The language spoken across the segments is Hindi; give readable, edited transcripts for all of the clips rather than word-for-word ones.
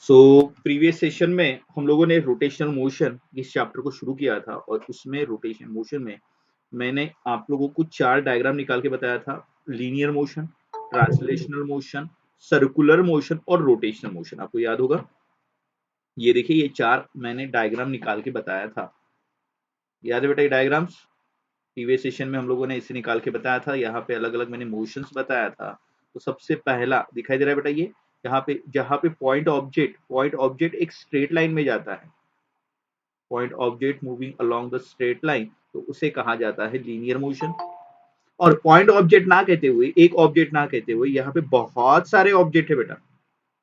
सो प्रीवियस सेशन में हम लोगों ने रोटेशनल मोशन इस चैप्टर को शुरू किया था और उसमें रोटेशन मोशन में मैंने आप लोगों को 4 डायग्राम निकाल के बताया था। Linear motion, translational motion, circular motion और रोटेशनल मोशन। आपको याद होगा, ये देखिए ये 4 मैंने डायग्राम निकाल के बताया था। याद है बेटा ये डायग्राम्स? प्रीवियस सेशन में हम लोगों ने इसे निकाल के बताया था। यहाँ पे अलग अलग मैंने मोशंस बताया था। तो सबसे पहला दिखाई दे रहा है बेटा, ये यहाँ पे जहाँ पे पॉइंट ऑब्जेक्ट एक स्ट्रेट लाइन में जाता है, point object moving along the straight line, तो उसे कहा जाता है लीनियर मोशन। और पॉइंट ऑब्जेक्ट ना कहते हुए, एक ऑब्जेक्ट ना कहते हुए, यहाँ पे बहुत सारे ऑब्जेक्ट है बेटा,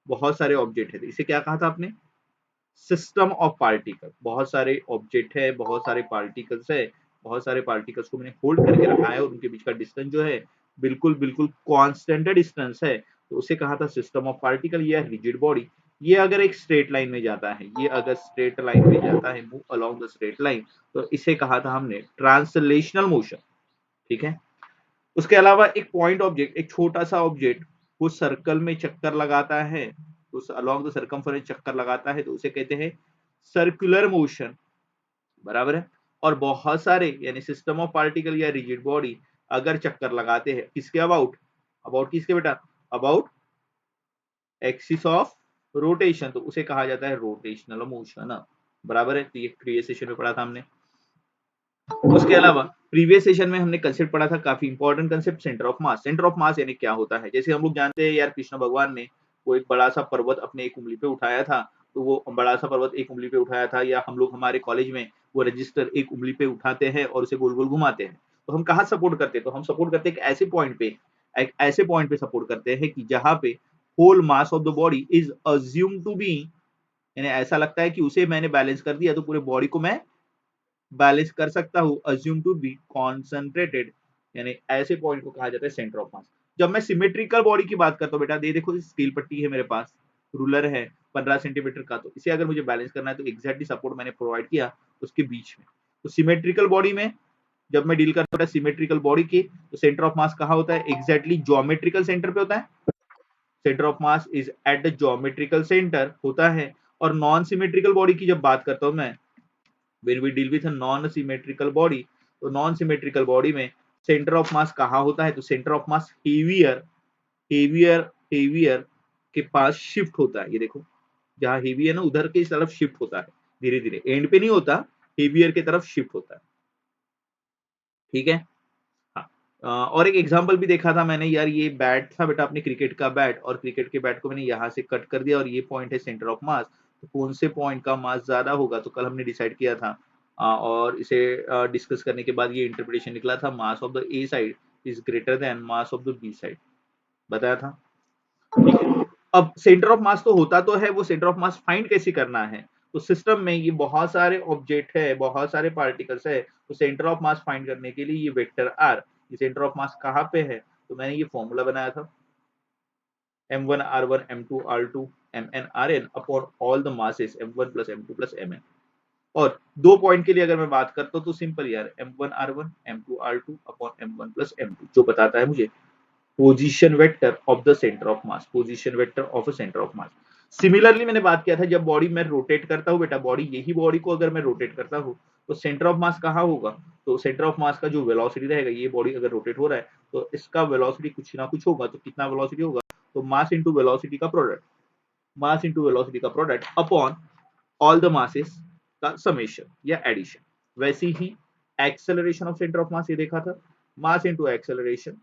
बहुत सारे ऑब्जेक्ट है, तो इसे क्या कहा था आपने? System of particle. बहुत सारे ऑब्जेक्ट है, बहुत सारे पार्टिकल्स है, बहुत सारे पार्टिकल्स को मैंने होल्ड करके रखा है और उनके बीच का डिस्टेंस जो है बिल्कुल बिल्कुल कांस्टेंट डिस्टेंस है, तो उसे कहा था सिस्टम ऑफ पार्टिकल या रिजिड बॉडी। ये अगर एक स्ट्रेट लाइन में जाता है, ये अगर स्ट्रेट लाइन में जाता है, move along the straight line, तो इसे कहा था हमने ट्रांसलेशनल मोशन। ठीक है। उसके अलावा एक पॉइंट ऑब्जेक्ट, एक छोटा सा ऑब्जेक्ट वो सर्कल में चक्कर लगाता है, उस अलोंग द सर्कमफरेंस चक्कर लगाता है, तो उसे कहते हैं सर्कुलर मोशन। बराबर है। और बहुत सारे यानी सिस्टम ऑफ पार्टिकल या रिजिड बॉडी अगर चक्कर लगाते हैं किसके अबाउट, अबाउट किसके बेटा, अबाउट एक्सिस ऑफ रोटेशन, तो उसे कहा जाता है रोटेशनल मोशन। बराबर है। तो ये प्रीवियस सेशन में पढ़ा था हमने। उसके अलावा प्रीवियस सेशन में हमने कंसेप्ट पढ़ा था, काफी important concept, centre of mass. Centre of मास यानी क्या होता है? जैसे हम लोग जानते हैं यार, कृष्ण भगवान ने वो एक बड़ा सा पर्वत अपने एक उंगली पे उठाया था, तो वो बड़ा सा पर्वत एक उंगली पे उठाया था, या हम लोग हमारे कॉलेज में वो रजिस्टर एक उंगली पे उठाते हैं और उसे गोल गोल घुमाते हैं, तो हम कहाँ सपोर्ट करते हैं? तो हम सपोर्ट करते हैं एक ऐसे पॉइंट पे सपोर्ट करते हैं कि जहाँ पे whole mass of the body is assume to be, यानी ऐसा लगता है कि उसे मैंने बैलेंस कर दिया तो पूरे बॉडी को मैं बैलेंस कर सकता हूँ, अज्यूम टू बी कॉन्सेंट्रेटेड, यानी ऐसे पॉइंट को कहा जाता है सेंटर ऑफ मास। जब मैं सिमेट्रिकल बॉडी की बात करता हूँ बेटा, ये देखो स्केल पट्टी है मेरे पास, रूलर है 15 सेंटीमीटर का, तो इसे अगर मुझे बैलेंस करना है तो एग्जैक्टली सपोर्ट मैंने प्रोवाइड किया उसके बीच में। तो सिमेट्रिकल बॉडी में जब मैं डील करता हूँ सिमेट्रिकल बॉडी की, तो सेंटर ऑफ मास कहाँ होता है? एग्जैक्टली ज्योमेट्रिकल सेंटर पे होता है। Centre of mass is at the geometrical centre होता है। और नॉन सिमेट्रिकल बॉडी की जब बात करता हूँ मैं, when we deal with a non symmetrical body, तो नॉन सिमेट्रिकल बॉडी में सेंटर ऑफ मास कहाँ होता है? तो centre of mass heavier heavier के पास शिफ्ट होता है। ये देखो, जहाँ हेवी है ना उधर की तरफ शिफ्ट होता है, धीरे धीरे एंड पे नहीं होता, हेवियर की तरफ शिफ्ट होता है। ठीक है। हाँ। और एक एग्जांपल भी देखा था मैंने यार, ये बैट था बेटा अपने क्रिकेट का बैट, और क्रिकेट के बैट को मैंने यहाँ से कट कर दिया और ये पॉइंट है सेंटर ऑफ मास, तो कौन से पॉइंट का मास ज्यादा होगा? तो कल हमने डिसाइड किया था, और इसे डिस्कस करने के बाद ये इंटरप्रिटेशन निकला था, mass of the A side is greater than mass of the B side, बताया था। ठीक है। अब सेंटर ऑफ मास तो होता तो है, वो सेंटर ऑफ मास फाइंड कैसे करना है? तो सिस्टम में ये बहुत सारे ऑब्जेक्ट है, बहुत सारे पार्टिकल्स है, तो सेंटर ऑफ मास फाइंड करने के लिए ये वेक्टर आर, ये सेंटर ऑफ मास कहाँ पे है? तो मैंने ये फॉर्मूला बनाया था, m1 r1 m2 r2 mn rn upon all the masses m1 plus m2 plus mn। और दो पॉइंट के लिए अगर मैं बात करता हूँ तो सिंपल यार, m1 r1 m2 r2 upon m1 plus m2, जो बताता है मुझे position vector of the centre of mass, position vector of a centre of mass. Similarly मैंने बात किया था, जब बॉडी में रोटेट करता हूँ बेटा, बॉडी यही बॉडी को अगर मैं रोटेट करता हूँ तो सेंटर ऑफ मास कहाँ होगा? तो सेंटर ऑफ मास का जो वेलोसिटी रहेगा, ये बॉडी अगर रोटेट हो रहा है तो इसका वेलोसिटी कुछ ना कुछ होगा, तो कितना वेलोसिटी होगा? तो मास इंटू वेलोसिटी का प्रोडक्ट, मास इंटू वेलोसिटी का product upon all the masses का समेशन या एडिशन। वैसे ही acceleration of centre of mass ये देखा था, mass into acceleration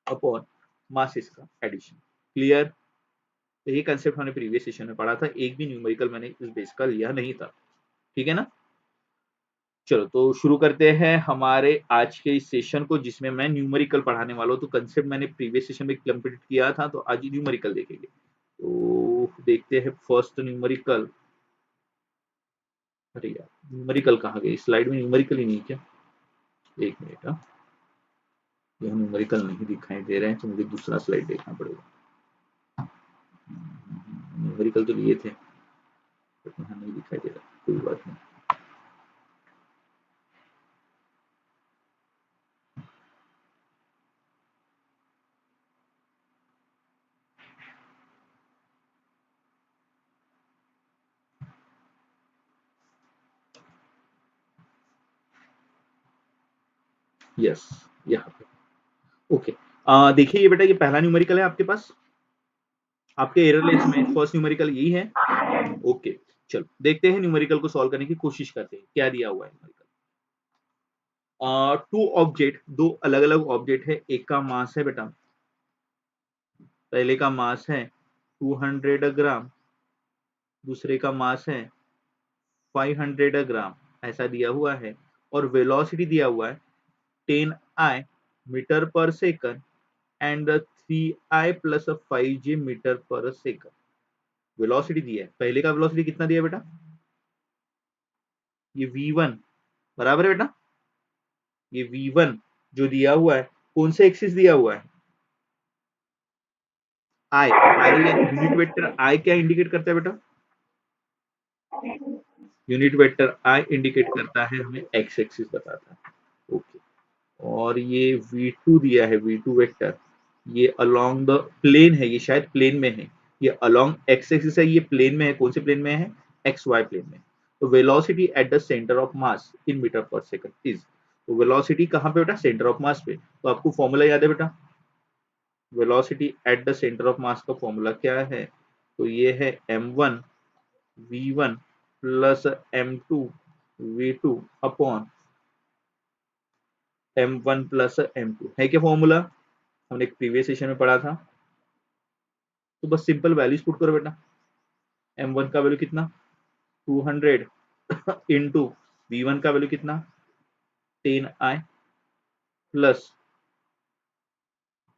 upon masses का एडिशन। क्लियर? तो ये कंसेप्ट हमने प्रीवियस सेशन में पढ़ा था, एक भी न्यूमेरिकल मैंने इस बेस का लिया नहीं था। ठीक है ना? चलो तो शुरू करते हैं हमारे आज के इस सेशन को, जिसमें मैं न्यूमेरिकल पढ़ाने वाला हूँ। तो कंसेप्ट मैंने प्रीवियस सेशन में कंप्लीट किया था, तो आज न्यूमेरिकल देखेंगे। तो देखते हैं फर्स्ट न्यूमेरिकल। अरे यार न्यूमेरिकल कहाँ गए? स्लाइड में न्यूमेरिकल ही नहीं क्या? एक मिनट। ये न्यूमेरिकल नहीं दिखाई दे रहे हैं, तो मुझे दूसरा स्लाइड देखना पड़ेगा। न्यूमेरिकल तो लिए थे, यहाँ नहीं दिखाई दे रहा, कोई बात नहीं। यस, यहाँ पे ओके। देखिए ये बेटा, ये पहला न्यूमेरिकल है आपके पास, आपके एरर लिस्ट में फर्स्ट न्यूमेरिकल यही है। ओके, चलो देखते हैं न्यूमेरिकल को सॉल्व करने की कोशिश करते हैं, क्या दिया हुआ है न्यूमेरिकल। टू ऑब्जेक्ट, दो अलग अलग ऑब्जेक्ट है, एक का मास है बेटा, पहले का मास है 200 ग्राम, दूसरे का मास है 500 ग्राम, ऐसा दिया हुआ है, और वेलोसिटी दिया हुआ है 10 metre per second and 3 plus 5 metre per second. Velocity दिया है, पहले का वेलोसिटी कितना दिया बेटा, ये v1 बराबर है बेटा, ये v1 जो दिया हुआ है कौन से एक्सिस दिया हुआ है, आई आई यूनिट वेक्टर आई क्या इंडिकेट करता है बेटा, यूनिट वेक्टर आई इंडिकेट करता है हमें एक्स एक्सिस बताता है। ओके, और ये v2 दिया है, v2 वेक्टर ये अलोंग द प्लेन है, ये शायद प्लेन में है, ये अलोंग एक्स एक्सिस है, ये प्लेन में है, कौन से प्लेन में है, एक्स वाई प्लेन में। तो velocity at the centre of mass in metre per second is, तो वेलोसिटी कहाँ पे बेटा, सेंटर ऑफ मास पे, तो आपको फॉर्मूला याद है बेटा, velocity at the centre of मास का फॉर्मूला क्या है, तो ये है m1 v1 plus m2 v2 upon m1 plus m2, है क्या फॉर्मूला, हमने एक प्रीवियस सेशन में पढ़ा था। तो बस सिंपल वैल्यूज पुट करो बेटा, m1 का वैल्यू कितना 200 इंटू v1 का वैल्यू कितना 10i प्लस,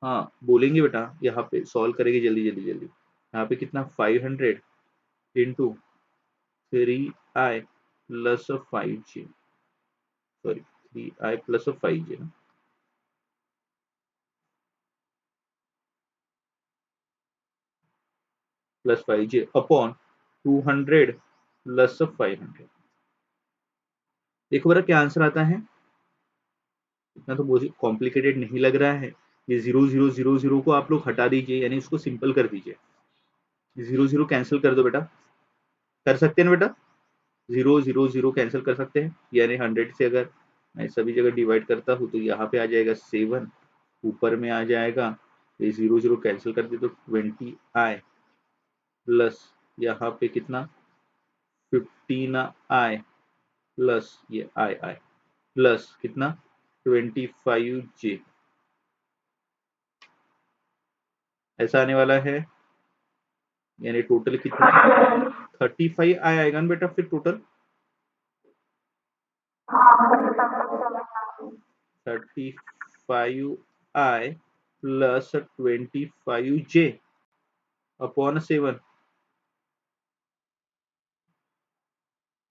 हाँ बोलेंगे बेटा, यहाँ पे सॉल्व करेंगे जल्दी जल्दी जल्दी, यहाँ पे कितना 500 into 3i plus 5j, sorry 3i plus 5j ना, प्लस 5j अपॉन 200 प्लस 500। देखो बेटा क्या आंसर आता है, इतना तो बहुत कॉम्प्लिकेटेड नहीं लग रहा है। ये 0 0 0 0 को आप लोग हटा दीजिए, यानी उसको सिंपल कर दीजिए, 0 0 कैंसिल कर दो बेटा, कर सकते हैं ना बेटा, 0 0 0 कैंसिल कर सकते हैं, यानी 100 से अगर मैं सभी जगह डिवाइड करता हूँ तो यहाँ पे आ जाएगा 7, ऊपर में आ जाएगा, ये 0 0 कैंसिल कर दे तो 20i प्लस यहाँ पे कितना 15i प्लस ये आई प्लस कितना 25j, ऐसा आने वाला है, यानी टोटल कितना 35 आएगा ना बेटा, फिर total 35i plus 25j upon 7।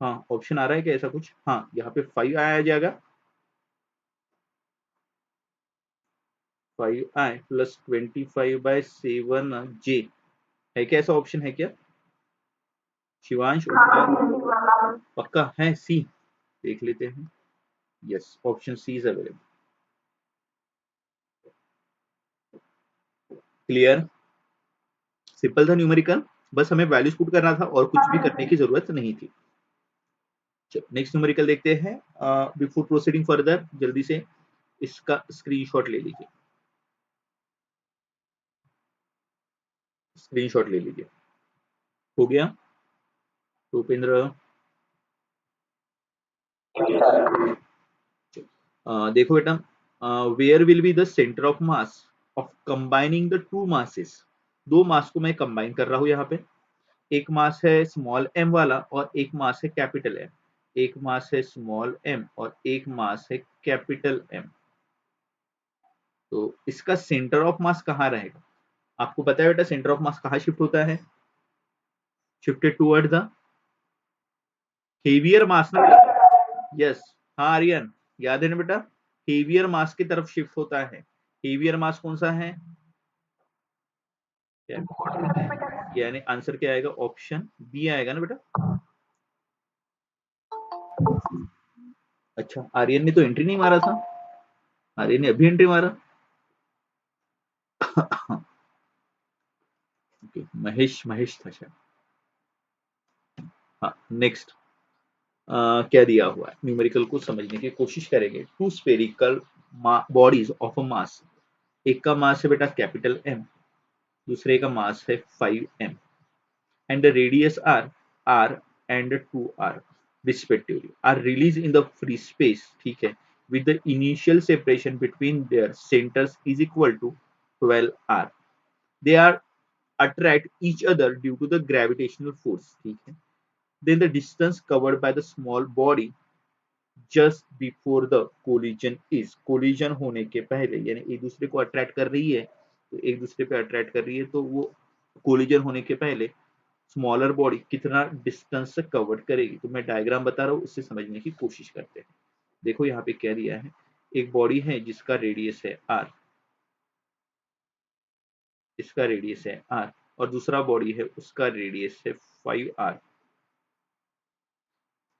हाँ ऑप्शन आ रहा है क्या ऐसा कुछ, हाँ यहाँ पे 5 आ जाएगा, 5i प्लस 25/7j, है क्या ऐसा ऑप्शन है क्या शिवांश, पक्का है सी, देख लेते हैं, yes option C is available. Clear, simple था न्यूमेरिकल, बस हमें वैल्यूज पुट करना था और कुछ भी करने की जरूरत नहीं थी। चलो नेक्स्ट न्यूमेरिकल देखते हैं। बिफोर प्रोसीडिंग फर्दर जल्दी से इसका स्क्रीनशॉट ले लीजिए, स्क्रीनशॉट ले लीजिए, हो गया भूपेंद्र, देखो बेटा, where will be the centre of mass of combining the two masses, दो मास को मैं कंबाइन कर रहा हूं यहाँ पे, एक मास है स्मॉल m वाला और एक मास है कैपिटल M, एक मास है स्मॉल m और एक मास है कैपिटल M, तो इसका सेंटर ऑफ मास कहाँ रहेगा, आपको पता है बेटा सेंटर ऑफ मास कहाँ शिफ्ट होता है, शिफ्टेड टुवर्ड द हेवियर मास ना बेटा, यस, हाँ आर्यन याद है ना बेटा, हेवियर मास की तरफ शिफ्ट होता है, हेवियर मास कौन सा है, यानी आंसर क्या आएगा, ऑप्शन बी आएगा ना बेटा। अच्छा आर्यन ने तो एंट्री नहीं मारा था, आर्यन ने अभी एंट्री मारा। ओके, महेश महेश था शायद। हाँ नेक्स्ट, क्या दिया हुआ है न्यूमेरिकल को समझने की कोशिश करेंगे। Two spherical bodies of a mass, एक का मास है बेटा कैपिटल M, दूसरे का मास है 5m, and the radius r and 2r respectively are released in the free space, ठीक है, with the initial separation between their centers is equal to 12r. They are attract each other due to the gravitational force, ठीक है. Then the distance covered by the small body just before the collision is, collision होने के पहले, यानी एक दूसरे को अट्रैक्ट कर रही है, तो एक दूसरे पे अट्रैक्ट कर रही है, तो वो कोलिजन होने के पहले स्मॉलर बॉडी कितना डिस्टेंस कवर्ड करेगी. तो मैं डायग्राम बता रहा हूँ, उससे समझने की कोशिश करते हैं. देखो यहाँ पे क्या दिया है, एक बॉडी है जिसका रेडियस है r, इसका रेडियस है r, और दूसरा बॉडी है उसका रेडियस है 5r.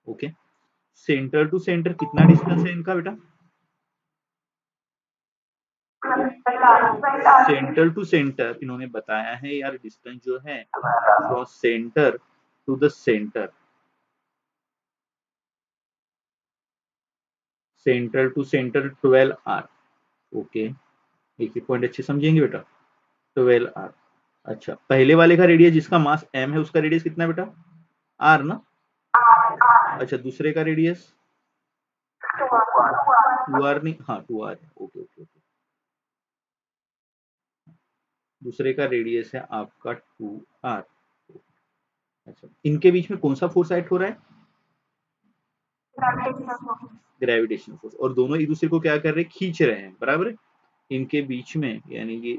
Okay, centre to centre कितना डिस्टेंस है इनका बेटा? सेंटर टू सेंटर इन्होंने बताया है यार, डिस्टेंस जो है from centre to the centre, centre to centre 12r. Okay, एक एक पॉइंट अच्छे समझेंगे बेटा. 12r. अच्छा, पहले वाले का रेडियस जिसका मास m है उसका रेडियस कितना है बेटा? r ना. अच्छा, दूसरे का रेडियस 2r नहीं, हाँ 2r है. ओके ओके ओके, दूसरे का रेडियस है आपका 2r. अच्छा, इनके बीच में कौन सा फोर्स एक्ट हो रहा है? Gravitational force. और दोनों एक दूसरे को क्या कर रहे हैं? खींच रहे हैं, बराबर है. इनके बीच में यानी ये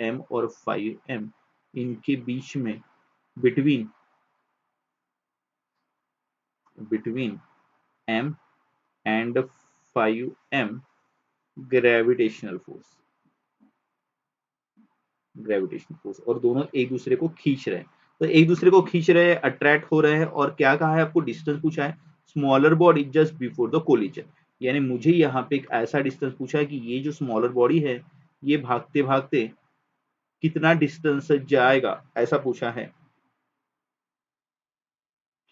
m और 5m, इनके बीच में between m and 5m gravitational force, gravitational force, और दोनों एक दूसरे को खींच रहे हैं. तो एक दूसरे को खींच रहे हैं, अट्रैक्ट हो रहे हैं, और क्या कहा है आपको? डिस्टेंस पूछा है. Smaller body just before the collision, यानी मुझे यहाँ पे एक ऐसा डिस्टेंस पूछा है कि ये जो स्मॉलर बॉडी है ये भागते भागते कितना डिस्टेंस जाएगा, ऐसा पूछा है.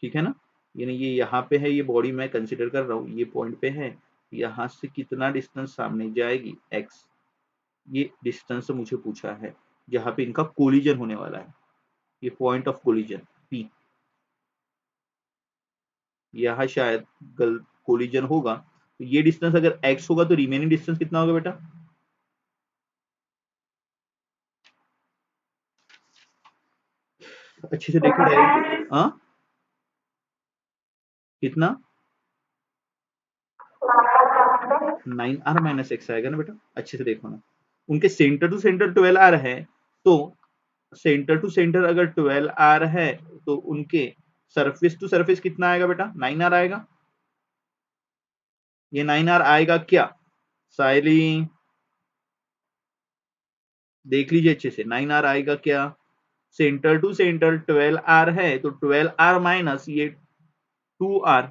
ठीक है ना. यानी ये यहाँ पे है, ये बॉडी मैं कंसिडर कर रहा हूँ, ये पॉइंट पे है, यहाँ से कितना डिस्टेंस सामने जाएगी x, ये डिस्टेंस मुझे पूछा है जहाँ पे इनका कोलिजन होने वाला है. ये पॉइंट ऑफ कोलिजन P, यहाँ शायद कोलिजन होगा. तो ये डिस्टेंस अगर x होगा तो रिमेनिंग डिस्टेंस कितना होगा बेटा? अच्छे से देखो डायरेक्ट. हाँ, कितना? 9r माइनस एक्स आएगा ना बेटा. अच्छे से देखो ना, उनके सेंटर टू सेंटर 12r है, तो सेंटर टू सेंटर अगर 12r है तो उनके सरफेस टू सरफेस कितना आएगा बेटा? 9r आएगा. ये 9r आएगा क्या साइली? देख लीजिए अच्छे से, 9r आएगा क्या? सेंटर टू सेंटर 12r है, तो 12r माइनस ये 2r,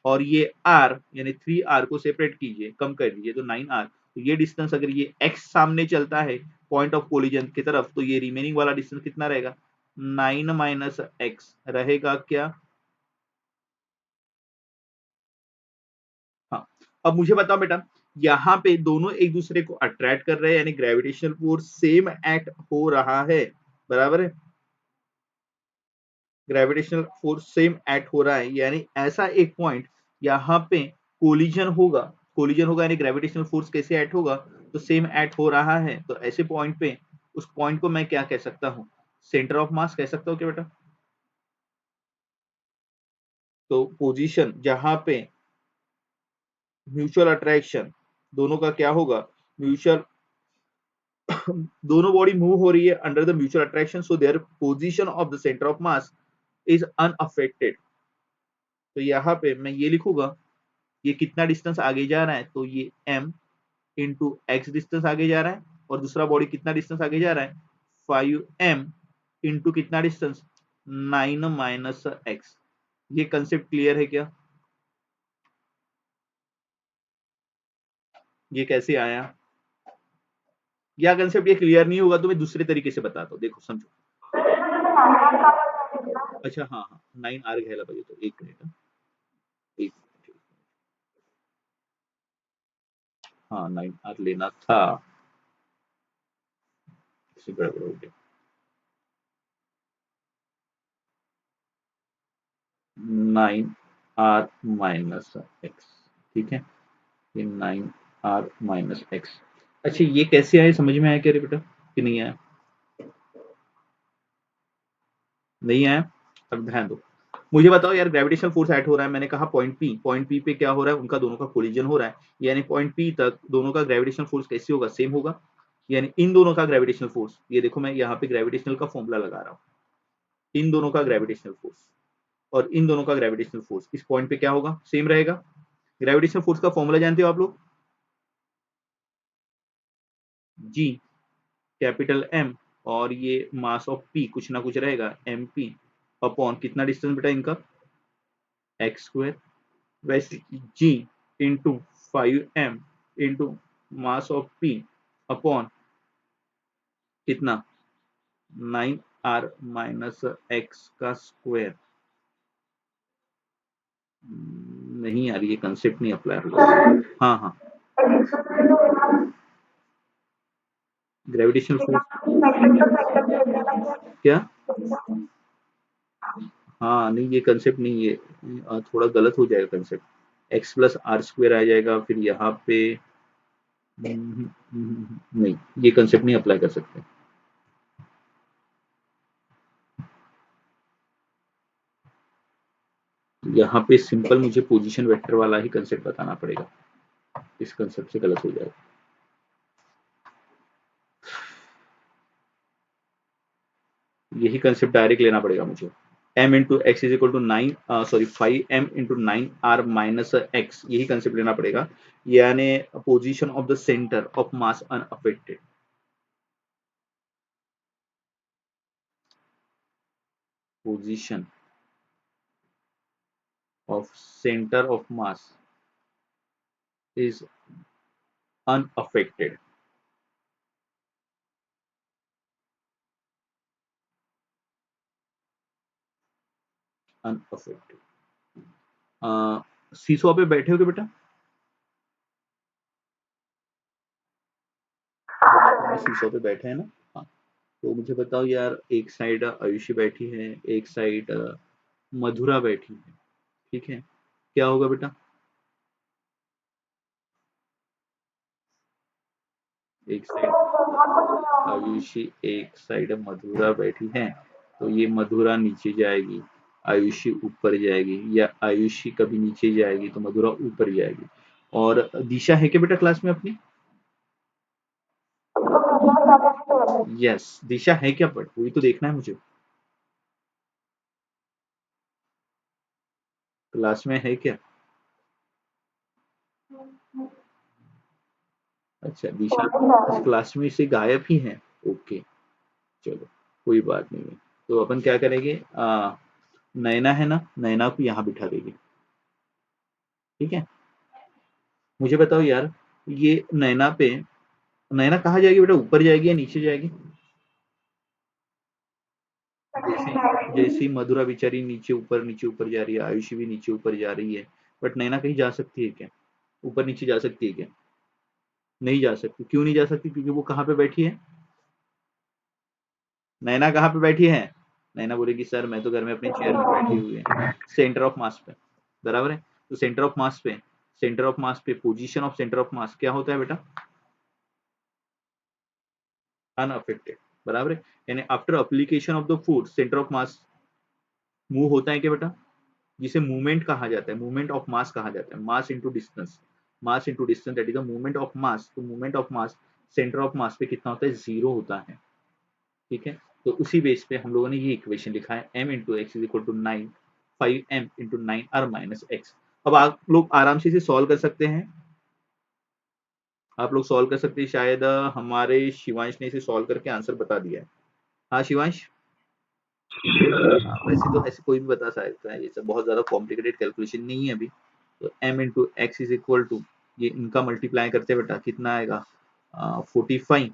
और ये r यानी 3r को सेपरेट कीजिए, कम कर दीजिए, तो 9r. तो ये डिस्टेंस अगर ये x सामने चलता है पॉइंट ऑफ कोलिजन की तरफ, तो ये रिमेनिंग वाला डिस्टेंस कितना रहेगा? 9 माइनस एक्स रहेगा क्या? हाँ. अब मुझे बताओ बेटा, यहाँ पे दोनों एक दूसरे को अट्रैक्ट कर रहे हैं, यानी ग्रेविटेशनल फोर्स सेम एक्ट हो रहा है, बराबर है. ग्रेविटेशनल फोर्स सेम एक्ट हो रहा है, यानी ऐसा एक पॉइंट यहाँ पे कोलिजन होगा. कोलिजन होगा यानी ग्रेविटेशनल फोर्स कैसे एक्ट होगा? तो सेम एक्ट हो रहा है. तो ऐसे पॉइंट पे, उस पॉइंट को मैं क्या कह सकता हूँ? सेंटर ऑफ मास कह सकता हूँ क्या बेटा? तो पोजीशन जहां पे म्यूचुअल अट्रैक्शन दोनों का क्या होगा? म्यूचुअल दोनों बॉडी मूव हो रही है under the mutual attraction, so their position of the centre of mass is unaffected. तो यहाँ पे मैं ये लिखूंगा, ये कितना डिस्टेंस आगे जा रहा है? तो ये m इंटू एक्स डिस्टेंस आगे जा रहा है, और दूसरा बॉडी कितना डिस्टेंस आगे जा रहा है? 5m इंटू कितना डिस्टेंस? 9 minus x. ये कंसेप्ट क्लियर है क्या? ये कैसे आया? या कंसेप्ट ये क्लियर नहीं होगा तो मैं दूसरे तरीके से बताता हूँ, देखो समझो. अच्छा, हाँ हाँ, 9r घ्यायला पाहिजे. तो एक मिनिट. एक हाँ 9R लेना था, इससे गड़बड़ हो गया। 9R माइनस एक्स, ठीक है, ये 9R माइनस एक्स। अच्छा ये कैसे आए, समझ में आया क्या रे बेटा कि नहीं आया? नहीं आया? अब ध्यान दो, मुझे बताओ यार, ग्रेविटेशनल फोर्स ऐड हो रहा है, मैंने कहा पॉइंट पी पे क्या हो रहा है, उनका दोनों का कोलिजन हो रहा है, यानी पॉइंट पी तक दोनों का ग्रेविटेशनल फोर्स कैसे होगा, सेम होगा, यानी इन दोनों का ग्रेविटेशनल फोर्स, ये देखो मैं यहाँ पे ग्रेविटेशनल का फॉर्मूला लगा रहा हूँ, इन दोनों का ग्रेविटेशनल फोर्स और इन दोनों का ग्रेविटेशनल फोर्स इस पॉइंट पे क्या होगा, सेम रहेगा। ग्रेविटेशनल फोर्स का फॉर्मूला जानते हो आप लोग, जी कैपिटल एम, और ये मास ऑफ पी कुछ ना कुछ रहेगा एम पी अपॉन कितना डिस्टेंस बेटा इनका, एक्स स्क्वायर, वैसे g into 5m into mass of p upon कितना 9R माइनस एक्स का स्क्वायर। नहीं यार ये कंसेप्ट नहीं अप्लाई होगा। हाँ हाँ, ग्रेविटेशनल फोर्स क्या, हाँ नहीं ये कंसेप्ट नहीं है, थोड़ा गलत हो जाएगा concept, x plus r square आ जाएगा फिर यहाँ पे, नहीं ये कंसेप्ट नहीं अप्लाई कर सकते। यहाँ पे सिंपल मुझे पोजीशन वेक्टर वाला ही कंसेप्ट बताना पड़ेगा, इस कंसेप्ट से गलत हो जाएगा। यही कंसेप्ट डायरेक्ट लेना पड़ेगा मुझे, m into x is equal to 5m into 9R minus x, यही कंसेप्ट लेना पड़ेगा, यानी position of the centre of mass unaffected, position of centre of mass is unaffected, unaffected. Seesaw पे बैठे हो क्या बेटा, सीसो पे बैठे हैं ना, हाँ, तो मुझे बताओ यार, एक साइड आयुषी बैठी है, एक साइड मधुरा बैठी है, ठीक है, क्या होगा बेटा, एक साइड आयुषी एक साइड मधुरा बैठी है, तो ये मधुरा नीचे जाएगी, आयुषी ऊपर जाएगी, या आयुषी कभी नीचे जाएगी तो मधुरा ऊपर जाएगी। और दिशा है क्या बेटा क्लास में अपनी, यस दिशा है क्या, बट वही तो देखना है मुझे, क्लास में है क्या, अच्छा दिशा इस क्लास में से गायब ही है, ओके, चलो कोई बात नहीं है, तो अपन क्या करेंगे, नैना है ना, नैना को यहाँ बिठा देंगे, ठीक है। मुझे बताओ यार, ये नैना पे, नैना कहाँ जाएगी बेटा, ऊपर जाएगी या नीचे जाएगी, जैसे जैसे मधुरा बेचारी नीचे ऊपर जा रही है, आयुषी भी नीचे ऊपर जा रही है, बट नैना कहीं जा सकती है क्या, ऊपर नीचे जा सकती है क्या, नहीं जा सकती, क्यों नहीं जा सकती, क्योंकि वो कहाँ पे बैठी है, नैना कहाँ पे बैठी है, नैना बोलेगी सर मैं तो घर में अपने चेयर में बैठी हुई है, सेंटर ऑफ मास पे, बराबर है, तो सेंटर ऑफ मास पे, सेंटर ऑफ मास पे पोजीशन ऑफ सेंटर ऑफ मास क्या होता है बेटा, अनअफेक्टेड, बराबर है, यानी after application of the force centre of mass move होता है क्या बेटा, जिसे मूवमेंट कहा जाता है, मूवमेंट ऑफ मास कहा जाता है, mass into distance, mass into distance that is the movement of mass, तो movement of mass centre of mass पे कितना होता है, जीरो होता है, ठीक है। तो उसी बेस पे हम लोगों ने ये इक्वेशन लिखा है, m into x is equal to 9 5m into 9R minus X. अब आप लोग आराम से इसे सॉल्व कर सकते हैं, आप लोग सॉल्व कर सकते हैं, शायद हमारे शिवांश ने इसे सॉल्व करके आंसर बता दिया है, हाँ शिवांश, हाँ, वैसे तो ऐसे कोई भी बता सकता है, ये सब बहुत ज्यादा कॉम्प्लिकेटेड कैलकुलेशन नहीं है अभी, तो m into x is equal to, ये इनका मल्टीप्लाई करते बेटा कितना आएगा, 45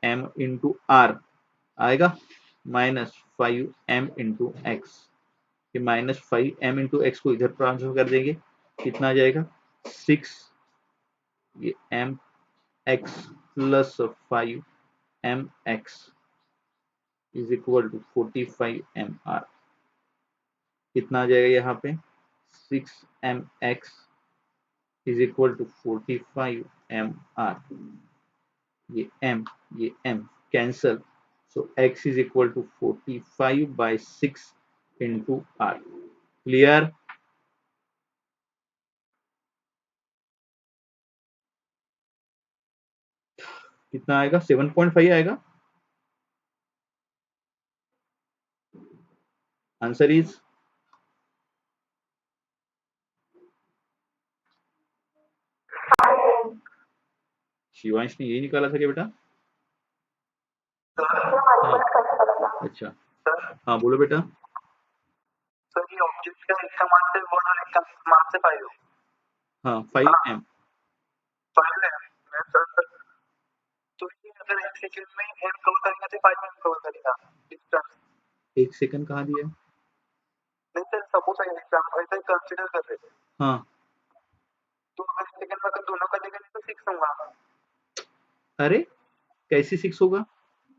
m इंटू आर आएगा, minus 5m into X, minus 5m into X को इधर ट्रांसफर कर देंगे, कितना आ जाएगा 6 ये m x plus 5 m x is equal to 45 mr। कितना आ जाएगा यहाँ पे 6 mx is equal to 45 mr। ये m cancel, so x is equal to 45/6 into r। Clear? कितना आएगा 7.5 आएगा। आंसर इज शिवांश ने यही निकाला था क्या बेटा? हाँ अच्छा हाँ बोलो बेटा। सर ये ऑब्जेक्ट का एक का मास है 1 और एक का मास है 5। हाँ 5m। 5 है सर। तो ये अगर 1 सेकंड में m कवर करेगा तो 5 m कवर करेगा डिस्टेंस। 1 सेकंड कहाँ दिया है? नहीं सर सपोज एग्जांपल ऐसा कंसीडर कर रहे हैं। हाँ तो अगर 1 सेकंड में अगर दोनों का देगा तो 6 होगा। अरे कैसे 6 होगा?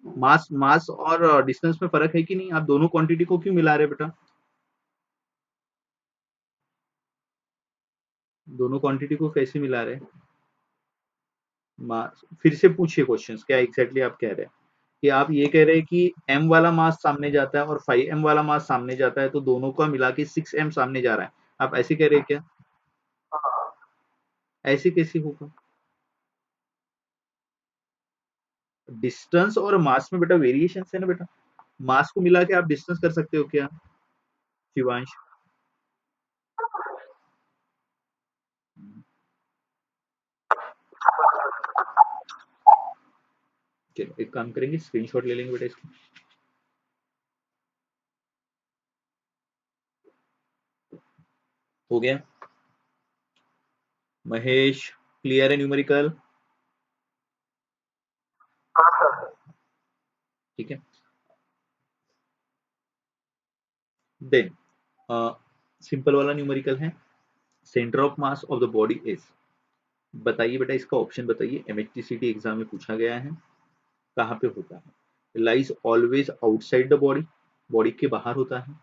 मास और डिस्टेंस में फर्क है कि नहीं? आप दोनों क्वांटिटी को क्यों मिला रहे बेटा? दोनों क्वांटिटी को कैसे मिला रहे? मास फिर से पूछिए क्वेश्चंस, क्या एग्जैक्टली आप कह रहे हैं? कि आप ये कह रहे हैं कि m वाला मास सामने जाता है और 5m वाला मास सामने जाता है, तो दोनों का मिला के 6m सामने जा रहा है, आप ऐसे कह रहे हैं क्या? ऐसे कैसे होगा? डिस्टेंस और मास में बेटा वेरिएशन है ना बेटा। मास को मिला के आप डिस्टेंस कर सकते हो क्या शिवांश? चलो एक काम करेंगे, स्क्रीनशॉट ले लेंगे बेटा इसको। हो गया महेश? क्लियर है न्यूमेरिकल? हाँ सर। ठीक है। देन सिंपल वाला न्यूमेरिकल है, centre of mass of the body is. बताइए बेटा इसका ऑप्शन बताइए, एमएचटीसीटी एग्जाम में पूछा गया है। कहाँ पे होता है? Lies always outside the body, body के बाहर होता है।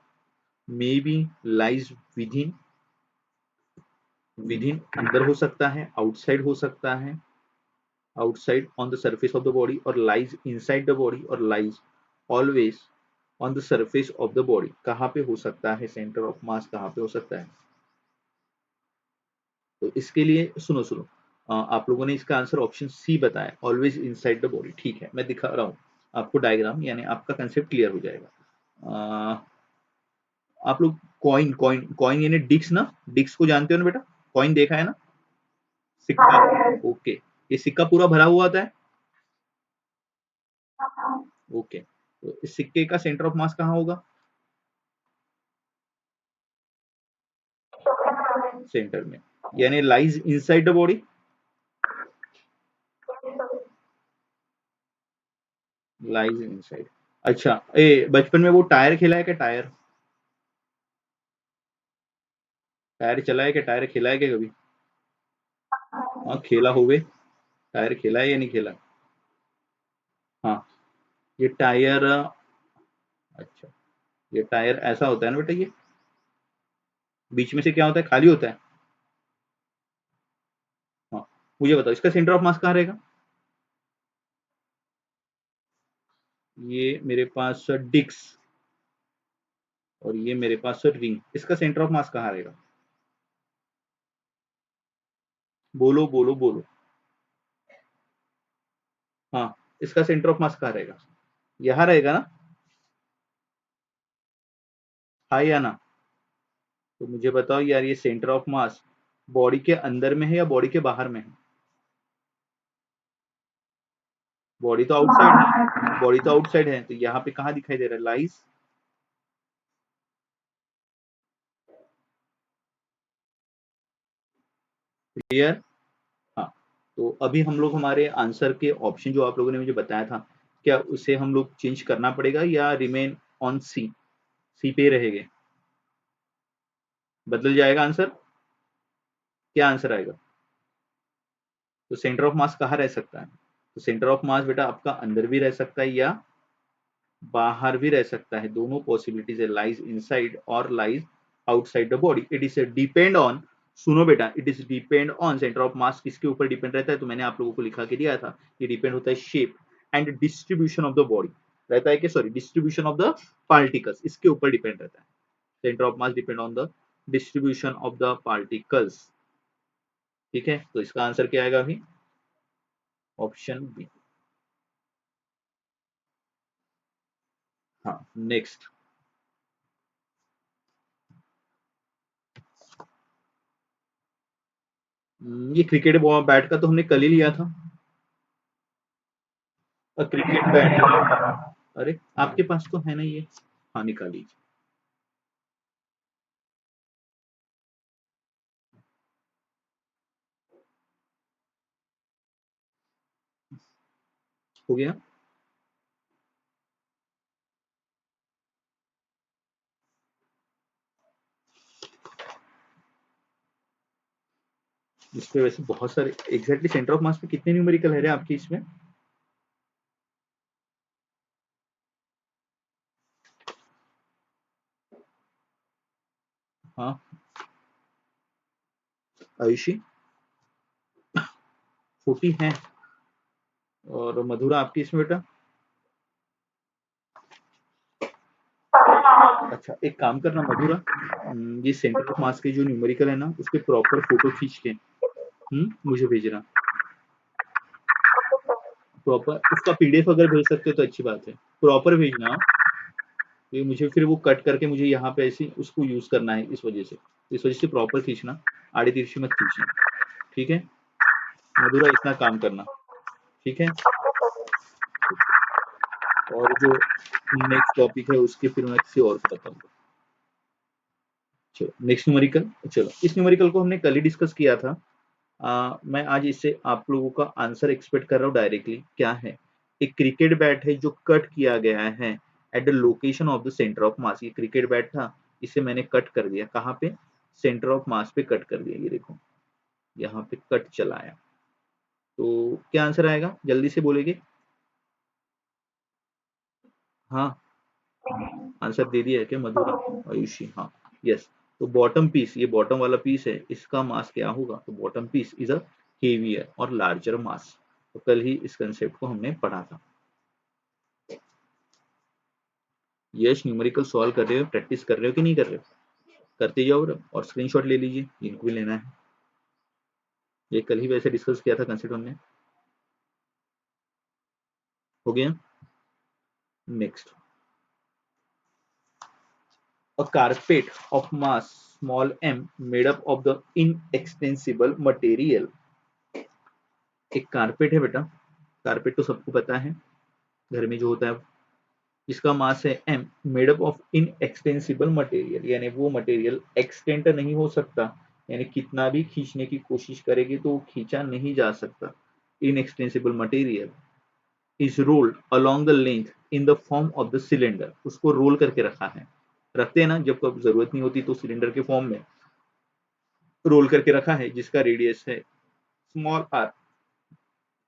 May be lies with in, with in अंदर हो सकता है, आउटसाइड हो सकता है, outside on the surface of the body, और लाइज इनसाइड द बॉडी, और lies always on the surface of the body. कहाँ पे हो सकता है सेंटर ऑफ मास, कहाँ पे हो सकता है? तो इसके लिए सुनो सुनो, आप लोगों ने इसका आंसर ऑप्शन सी बताया, ऑलवेज इनसाइड द बॉडी। ठीक है, मैं दिखा रहा हूँ आपको डायग्राम, यानी आपका कंसेप्ट क्लियर हो जाएगा। आप लोग कॉइन कॉइन कॉइन यानी डिक्स ना, डिक्स को जानते हो ना बेटा? कॉइन देखा है ना, सिक्का। ओके, ये सिक्का पूरा भरा हुआ होता है। ओके, तो इस सिक्के का सेंटर ऑफ मास कहाँ होगा? सेंटर में, यानी lies inside the body. Lies inside. अच्छा, ए बचपन में वो टायर खेला है क्या? टायर, टायर चला है क्या? टायर खेला है क्या कभी? हाँ खेला होगे, टायर खेला है या नहीं खेला? हाँ, ये टायर, अच्छा ये टायर ऐसा होता है ना बेटा, ये बीच में से क्या होता है, खाली होता है। हाँ, मुझे बताओ इसका सेंटर ऑफ मास कहाँ रहेगा? ये मेरे पास डिक्स और ये मेरे पास रिंग, इसका सेंटर ऑफ मास कहाँ रहेगा? बोलो बोलो बोलो। हाँ, इसका सेंटर ऑफ मास कहाँ रहेगा? यहाँ रहेगा ना? हाँ या ना? तो मुझे बताओ यार, ये सेंटर ऑफ मास बॉडी के अंदर में है या बॉडी के बाहर में है? बॉडी तो आउटसाइड है, बॉडी तो आउटसाइड है, तो यहाँ पे कहाँ दिखाई दे रहा है? लाइज। क्लियर? हाँ, तो अभी हम लोग हमारे आंसर के ऑप्शन जो आप लोगों ने मुझे बताया था, क्या उसे हम लोग चेंज करना पड़ेगा या रिमेन ऑन सी, सी पे रहेंगे? बदल जाएगा आंसर? क्या आंसर आएगा? तो सेंटर ऑफ मास कहाँ रह सकता है? तो सेंटर ऑफ मास बेटा आपका अंदर भी रह सकता है या बाहर भी रह सकता है, दोनों पॉसिबिलिटीज है, लाइज इनसाइड और lies outside the body. It is depend on, सुनो बेटा, it is depend on, centre of मास किसके ऊपर डिपेंड रहता है? तो मैंने आप लोगों को लिखा के दिया था, ये डिपेंड होता है shape and distribution of the body, रहता है कि sorry distribution of the particles, इसके ऊपर डिपेंड रहता है। Centre of mass depend on the distribution of the particles. ठीक है, तो इसका आंसर क्या आएगा अभी? Option B. हाँ, नेक्स्ट। ये क्रिकेट बैट का तो हमने कल ही लिया था, और क्रिकेट बैट, अरे आपके पास तो है ना ये, हाँ निकाल लीजिए। हो गया? इस पे वैसे बहुत सारे, एग्जैक्टली सेंटर ऑफ मास पे कितने न्यूमेरिकल है रे आपके इसमें? हाँ आयुषी 40 है, और मधुरा आपकी इसमें बेटा? अच्छा एक काम करना मधुरा, ये सेंटर ऑफ मास के जो न्यूमेरिकल है ना, उसके प्रॉपर फोटो खींच के मुझे भेजना, प्रॉपर उसका पीडीएफ अगर भेज सकते हो तो अच्छी बात है, प्रॉपर भेजना। ये मुझे फिर वो कट करके मुझे यहाँ पे ऐसे उसको यूज करना है, इस वजह से प्रॉपर खींचना, आड़ी तिरछी मत खींचना। ठीक है मधुरा, इतना काम करना। ठीक है, और जो नेक्स्ट टॉपिक है उसके फिर मैं किसी और को बताऊंगा। चलो नेक्स्ट न्यूमेरिकल, चलो इस न्यूमेरिकल को हमने कल ही डिस्कस किया था। मैं आज इससे आप लोगों का आंसर एक्सपेक्ट कर रहा हूँ डायरेक्टली। क्या है? एक क्रिकेट बैट है जो कट किया गया है at the location of the centre of mass. ये क्रिकेट बैट था, इसे मैंने कट कर दिया, कहाँ पे? सेंटर ऑफ मास पे कट कर दिया, ये देखो यहाँ पे कट चलाया। तो क्या आंसर आएगा, जल्दी से बोलेंगे? हाँ, आंसर दे दिया है क्या मधुरा, आयुषी? हाँ, यस। तो बॉटम पीस, ये बॉटम वाला पीस है, इसका मास क्या होगा? तो bottom piece is a heavier और लार्जर मास। तो कल ही इस कंसेप्ट को हमने पढ़ा था। यश न्यूमेरिकल सॉल्व कर रहे हो, प्रैक्टिस कर रहे हो कि नहीं कर रहे हो? करते जाओ, और स्क्रीनशॉट ले लीजिए, इनको भी लेना है। ये कल ही वैसे डिस्कस किया था कंसेप्ट हमने। हो गया? Next, a carpet of mass small m made up of the inextensible material। एक कारपेट है बेटा, कारपेट तो सबको पता है, घर में जो होता है, जिसका मास है m, made up of inextensible material, यानी वो मटेरियल एक्सटेंट नहीं हो सकता, यानी कितना भी खींचने की कोशिश करेगी तो वो खींचा नहीं जा सकता। Inextensible material is rolled along the length in the form of the cylinder. उसको रोल करके रखा है, रखते हैं ना जब कब जरूरत नहीं होती तो सिलेंडर के फॉर्म में रोल करके रखा है, जिसका रेडियस है small R,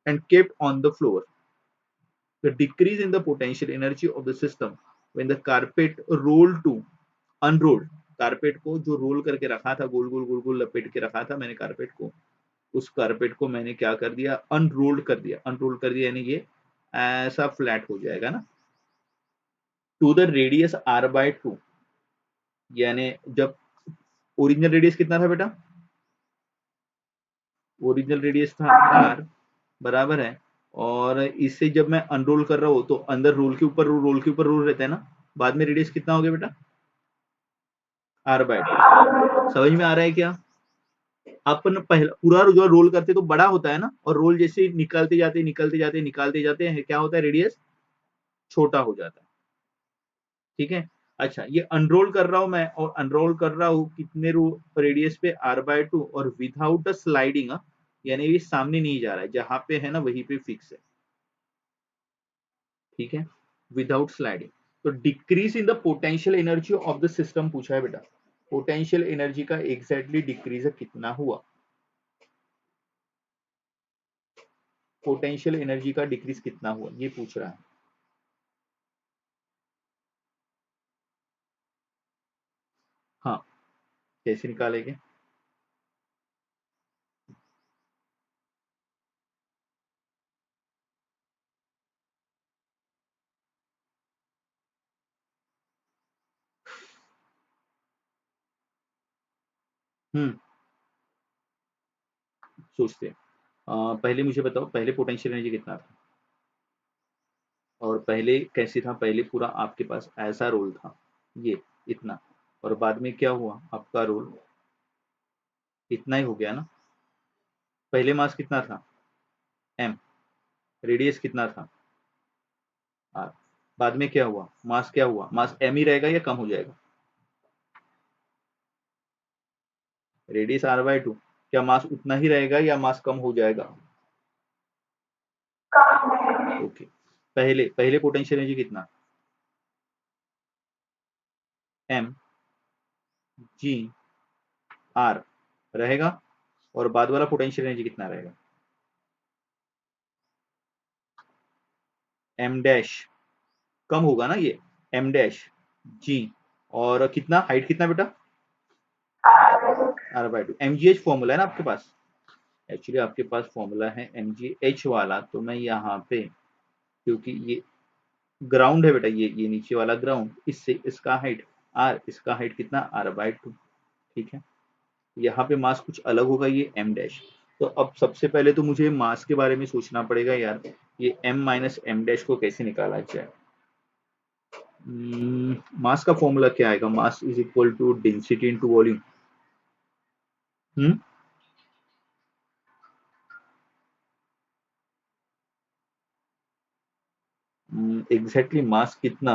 and kept on the floor. The decrease in the potential energy of the system when the carpet rolled to unrolled। Carpet को जो रोल करके रखा था, गोल गोल गोल गोल लपेट के रखा था मैंने कारपेट को, उस कारपेट को मैंने क्या कर दिया? अनरोल्ड कर दिया। अनरोल्ड कर दिया यानी ये ऐसा फ्लैट हो जाएगा ना, to the radius R by two. यानी जब ओरिजिनल रेडियस कितना था बेटा? ओरिजिनल रेडियस था आर, बराबर है, और इससे जब मैं अनरोल कर रहा हूँ तो अंदर रोल के ऊपर रोल रहता है ना, बाद में रेडियस कितना हो गया बेटा? R by two. समझ में आ रहा है क्या? अपन पहला पूरा जो रोल करते तो बड़ा होता है ना, और रोल जैसे निकालते जाते हैं, क्या होता है? रेडियस छोटा हो जाता है। ठीक है, अच्छा ये अनरोल कर रहा हूं मैं, और अनरोल कर रहा हूँ कितने रेडियस पे? आर बाय टू, और विदाउट स्लाइडिंग, यानी ये सामने नहीं जा रहा है, जहां पे है ना वहीं पे फिक्स है। ठीक है, विदाउट स्लाइडिंग। तो decrease in the potential energy of the system पूछा है बेटा, पोटेंशियल एनर्जी का एग्जैक्टली डिक्रीज कितना हुआ? पोटेंशियल एनर्जी का डिक्रीज कितना हुआ, ये पूछ रहा है। हाँ, कैसे निकालेंगे? सोचते हैं। पहले मुझे बताओ, पहले पोटेंशियल एनर्जी कितना था, और पहले कैसे था? पहले पूरा आपके पास ऐसा रोल था, ये इतना, और बाद में क्या हुआ, आपका रोल इतना ही हो गया ना। पहले मास कितना था, एम, रेडियस कितना था, आर, बाद में क्या हुआ, मास क्या हुआ, मास एम ही रहेगा या कम हो जाएगा? रेडियस r/2, क्या मास उतना ही रहेगा या मास कम हो जाएगा? ओके, पहले पहले पोटेंशियल एनर्जी कितना, एम जी आर रहेगा, और बाद वाला पोटेंशियल एनर्जी कितना रहेगा, एम डैश, कम होगा ना ये, एम डैश जी, और कितना, हाइट कितना बेटा, r/2। mgh फॉर्मूला है ना आपके पास, एक्चुअली आपके पास फॉर्मूला है mgh वाला, तो मैं यहाँ पे, क्योंकि ये ग्राउंड है बेटा, ये नीचे वाला ग्राउंड, इससे इसका हाइट r, इसका हाइट कितना, r/2, ठीक है। यहाँ पे मास कुछ अलग होगा, ये m डैश। तो अब सबसे पहले तो मुझे मास के बारे में सोचना पड़ेगा यार, ये m माइनस एम डैश को कैसे निकाला जाए। मास का फॉर्मूला क्या आएगा, mass is equal to density into volume. Exactly mass कितना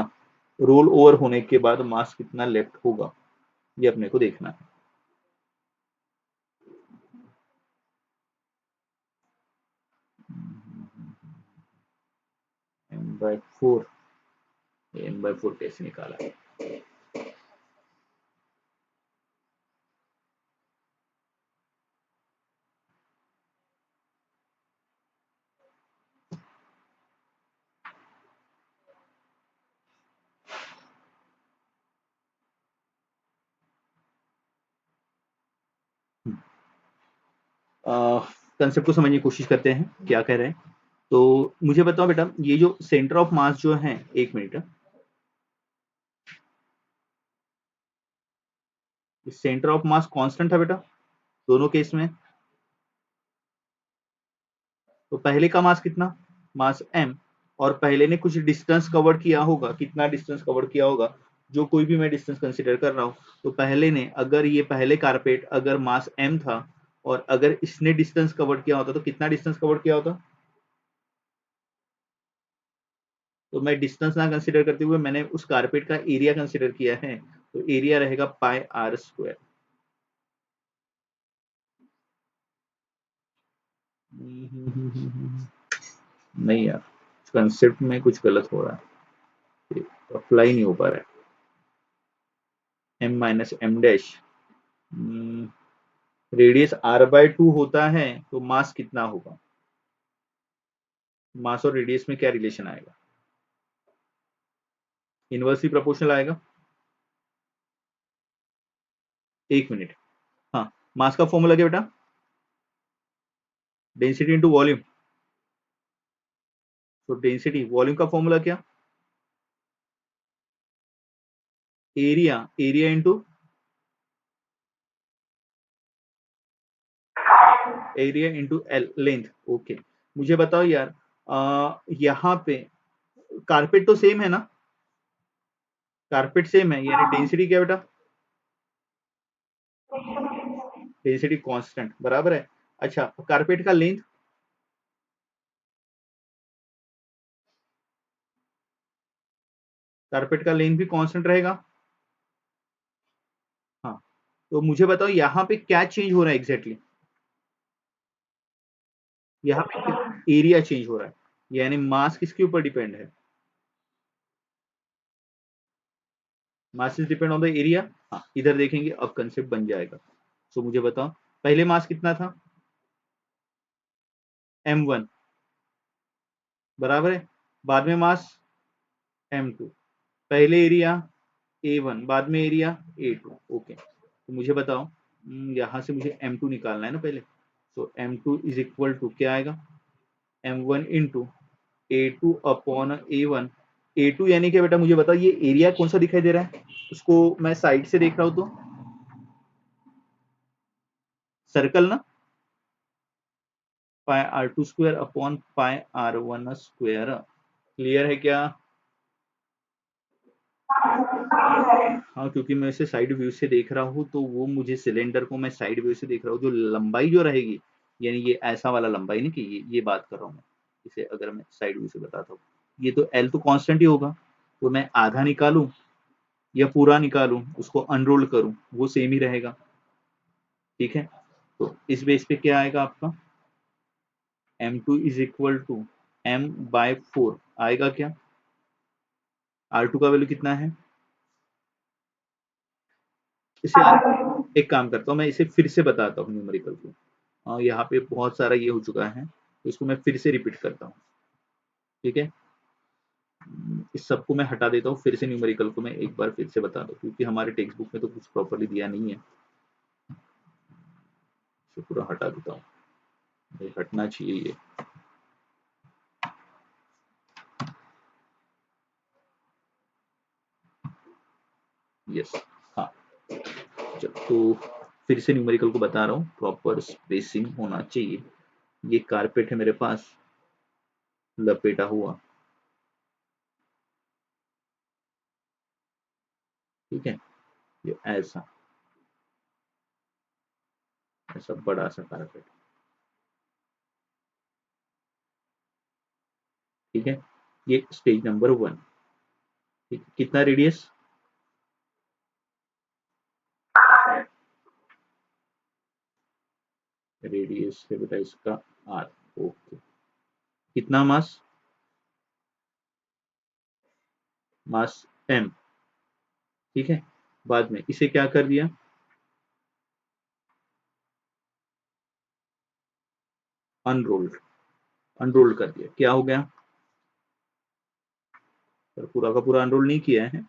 रोल ओवर होने के बाद मास कितना लेफ्ट होगा, ये अपने को देखना है। m/4, m/4 कैसे निकाला है? कंसेप्ट को समझने की कोशिश करते हैं, क्या कह रहे हैं। तो मुझे बताओ बेटा, ये जो सेंटर ऑफ मास जो है, एक minute, centre of mass constant है बेटा दोनों केस में। तो पहले का मास कितना, मास m, और पहले ने कुछ डिस्टेंस कवर किया होगा, कितना डिस्टेंस कवर किया होगा, जो कोई भी मैं डिस्टेंस कंसीडर कर रहा हूँ। तो पहले ने, अगर ये पहले कारपेट अगर मास m था, और अगर इसने डिस्टेंस कवर किया होता, तो कितना डिस्टेंस कवर किया होता। तो मैं डिस्टेंस ना कंसीडर करते हुए मैंने उस कारपेट का एरिया कंसीडर किया है, तो एरिया रहेगा πr²। नहीं यार, कंसेप्ट में कुछ गलत हो रहा है, अप्लाई नहीं हो पा रहा है। m minus M dash, radius r/2 होता है, तो मास कितना होगा, मास और रेडियस में क्या रिलेशन आएगा, इनवर्सली प्रोपोर्शनल आएगा। एक मिनट, हाँ, मास का फॉर्मूला क्या बेटा, डेंसिटी इंटू वॉल्यूम। तो डेंसिटी, वॉल्यूम का फॉर्मूला क्या, area, area into, area into L, length. Okay, मुझे बताओ यार, यहाँ पे कारपेट तो सेम है ना, कारपेट सेम है, यानी डेंसिटी क्या बेटा, डेंसिटी कांस्टेंट बराबर है। अच्छा, कारपेट का लेंथ, कारपेट का लेंथ भी कांस्टेंट रहेगा। हाँ, तो मुझे बताओ यहाँ पे क्या चेंज हो रहा है एग्जैक्टली, यहाँ पे एरिया चेंज हो रहा है, यानी मास किसके ऊपर डिपेंड है, mass is depend on the area. हाँ, इधर देखेंगे अब कंसेप्ट बन जाएगा। तो मुझे बताओ, पहले मास कितना था, m1, बराबर है। बाद में मास m2, पहले एरिया A1, बाद में एरिया A2। ओके, तो मुझे बताओ, यहाँ से मुझे m2 निकालना है ना पहले, तो m2 इज इक्वल टू क्या आएगा, m1 into A2 upon A1। A2 यानी क्या बेटा, मुझे बताओ ये एरिया कौन सा दिखाई दे रहा है, उसको मैं साइड से देख रहा हूं तो सर्कल ना, पाई r2 square upon pi r1 square. Clear है क्या? हाँ, क्योंकि मैं इसे साइड व्यू से देख रहा हूँ, तो वो मुझे सिलेंडर को मैं साइड व्यू से देख रहा हूँ, जो लंबाई जो रहेगी, यानी ये ऐसा वाला लंबाई नहीं कि ये बात कर रहा हूँ मैं, इसे अगर मैं साइड व्यू से बताता हूँ, ये तो एल तो कांस्टेंट ही होगा, तो मैं आधा निकालूं या पूरा निकालूं, उसको अनरोल करूं, वो सेम ही रहेगा। ठीक है, तो इस बेस पे क्या आएगा आपका, m2 is equal to m/4 आएगा क्या, r2 का वैल्यू कितना है, इसे एक काम करता हूँ, मैं इसे फिर से बताता हूँ न्यूमेरिकल को। यहाँ पे बहुत सारा ये हो चुका है, तो इसको मैं फिर से रिपीट करता हूँ। ठीक है, इस सबको मैं हटा देता हूँ, फिर से न्यूमेरिकल को मैं एक बार फिर से बता दूँ, क्योंकि हमारे टेक्स्ट बुक में तो कुछ प्रॉपरली दिया नहीं है, इसे पूरा हटा देता हूँ, ये हटना चाहिए ये। यस, हाँ, तो फिर से न्यूमेरिकल को बता रहा हूँ, प्रॉपर स्पेसिंग होना चाहिए। ये कारपेट है मेरे पास लपेटा हुआ, ठीक है, ये ऐसा ऐसा बड़ा सा कारपेट, ठीक है, ये स्टेज नंबर 1। ठीक, कितना रेडियस, रेडियस है बेटा इसका r। ओके, कितना मास, मास m। ठीक है, बाद में इसे क्या कर दिया, अनरोल्ड, अनरोल्ड कर दिया, क्या हो गया, पर पूरा का पूरा अनरोल नहीं किया है,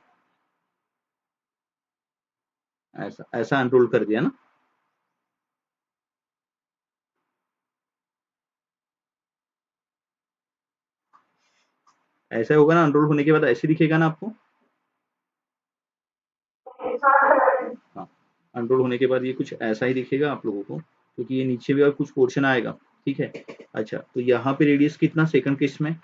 ऐसा ऐसा अनरोल कर दिया ना। ऐसा होगा ना, अनरोल होने के बाद ऐसे दिखेगा ना आपको, हाँ, अनरोल होने के बाद ये कुछ ऐसा ही दिखेगा आप लोगों को, क्योंकि ये नीचे भी और कुछ पोर्शन आएगा। ठीक है, अच्छा, तो यहाँ पे रेडियस कितना सेकंड के इसमें,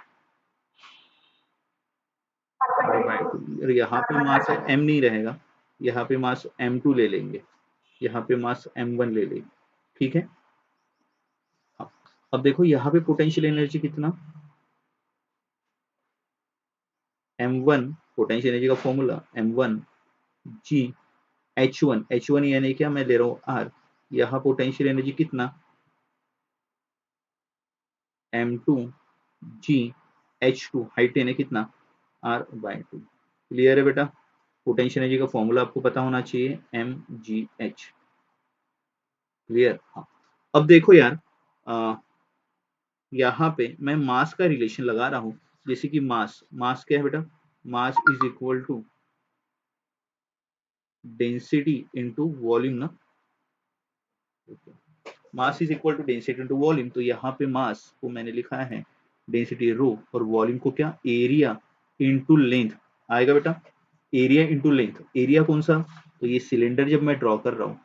और यहाँ पे मास m नहीं रहेगा, यहाँ पे मास m2 ले लेंगे, यहाँ पे मास m1 ले लेंगे। ठीक है, अब देखो यहाँ पे पोटेंशियल एनर्जी कितना, m1, पोटेंशियल एनर्जी का formula m1 g h1, h1 यानी क्या, मैं ले रहा हूँ r, यहाँ पोटेंशियल एनर्जी कितना, m2 g h2, हाइट यानी कितना, r/2। क्लियर है बेटा, पोटेंशियल एनर्जी का फॉर्मूला आपको पता होना चाहिए, mgh। क्लियर, हाँ। अब देखो यार, यहाँ पे मैं मास का रिलेशन लगा रहा हूँ, जैसे कि मास, मास क्या है बेटा, mass is equal to density into volume ना, mass is equal to density into volume, तो यहाँ पे मास को मैंने लिखा है डेंसिटी रो, और वॉल्यूम को क्या, एरिया इनटू लेंथ आएगा बेटा, एरिया इनटू लेंथ, एरिया कौन सा, तो ये सिलेंडर जब मैं ड्रॉ कर रहा हूँ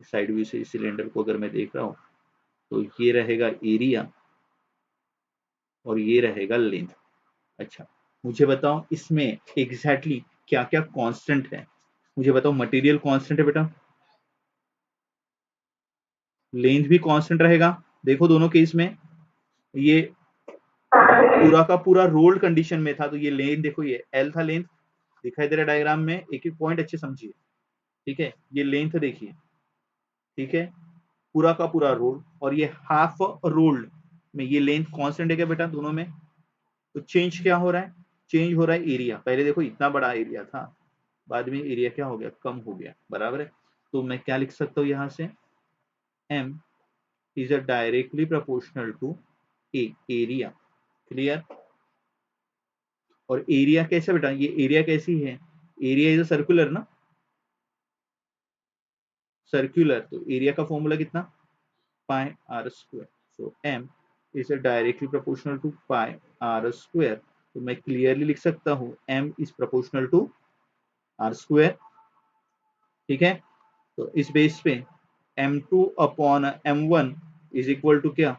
साइड व्यू से, सिलेंडर को अगर मैं देख रहा हूँ, तो ये रहेगा एरिया और ये रहेगा लेंथ। अच्छा, मुझे बताओ इसमें एग्जैक्टली क्या क्या कांस्टेंट है, मुझे बताओ, मटेरियल कांस्टेंट है बेटा, लेंथ भी कांस्टेंट रहेगा, देखो दोनों केस में ये पूरा का पूरा रोल्ड कंडीशन में था, तो ये लेंथ देखो, ये एल था लेंथ, दिखाई दे रहा डायग्राम में, एक एक पॉइंट अच्छे समझिए। ठीक है, ये लेंथ देखिए, ठीक है, पूरा का पूरा रोल, और ये हाफ रोल्ड में ये लेंथ कांस्टेंट है क्या बेटा दोनों में, तो चेंज क्या हो रहा है, चेंज हो रहा है एरिया, पहले देखो इतना बड़ा एरिया था, बाद में एरिया क्या हो गया, कम हो गया, बराबर है। तो मैं क्या लिख सकता हूँ यहाँ से, m is a directly proportional to a, area, clear. और एरिया कैसे बेटा, ये एरिया कैसी है, एरिया इज सर्कुलर ना, सर्कुलर, तो एरिया का फॉर्मूला कितना, pi R square. So M is directly proportional to pi R square. तो मैं क्लियरली लिख सकता हूँ M is proportional to R square. ठीक है, तो इस बेस पे m2 upon m1 is equal to क्या,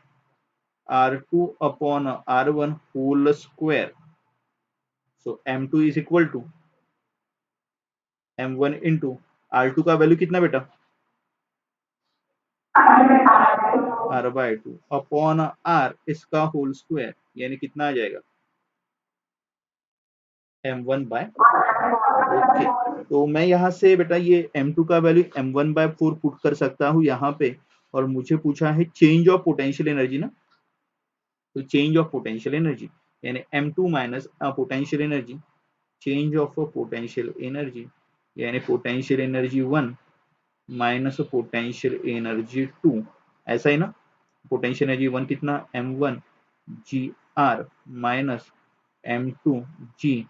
r2 upon r1 whole square. So m2 is equal to m1 into r2 का वैल्यू कितना बेटा, r/2 अपॉन r इसका होल स्क्वायर, यानी कितना आ जाएगा m1/। ओके, तो मैं यहाँ से बेटा ये m2 का वैल्यू m1/4 पुट कर सकता हूँ यहाँ पे। और मुझे पूछा है चेंज ऑफ पोटेंशियल एनर्जी ना, तो चेंज ऑफ पोटेंशियल एनर्जी यानी m2 minus potential energy, change of potential energy यानी potential energy 1 minus potential energy 2, ऐसा ही ना। पोटेंशियल एनर्जी 1 कितना, m1 G are minus m2 ji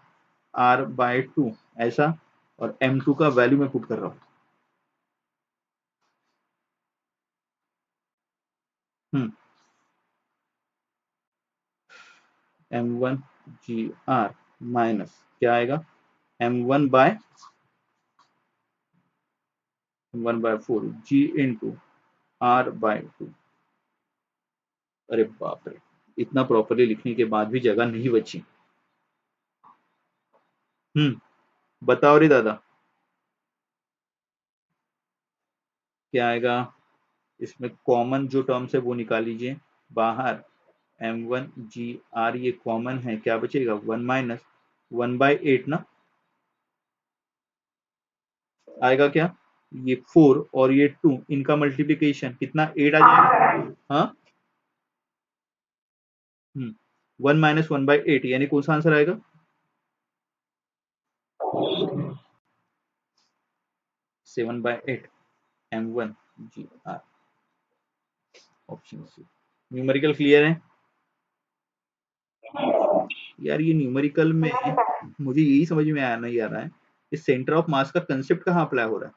r/2, ऐसा। और m2 का वैल्यू मैं पुट कर रहा हूँ, m1 जी आर माइनस क्या आएगा, m1/4 जी इंटू r/2। अरे बाप रे, इतना प्रॉपरली लिखने के बाद भी जगह नहीं बची। बताओ रे दादा, क्या आएगा, इसमें कॉमन जो टर्म्स है वो निकाल लीजिए बाहर। m1 जी आर ये कॉमन है, क्या बचेगा 1 माइनस 1/8 ना, आएगा क्या, ये 4 और ये 2 इनका मल्टीप्लीकेशन कितना 8 आ जाएगा। हाँ, 1 माइनस 1/8 यानी कौन सा आंसर आएगा, 7/8 m1 G R, option C. Numerical clear है यार। ये न्यूमेरिकल में मुझे यही समझ में आया नहीं आ रहा है, इस सेंटर ऑफ मास का कंसेप्ट कहाँ अप्लाई हो रहा है।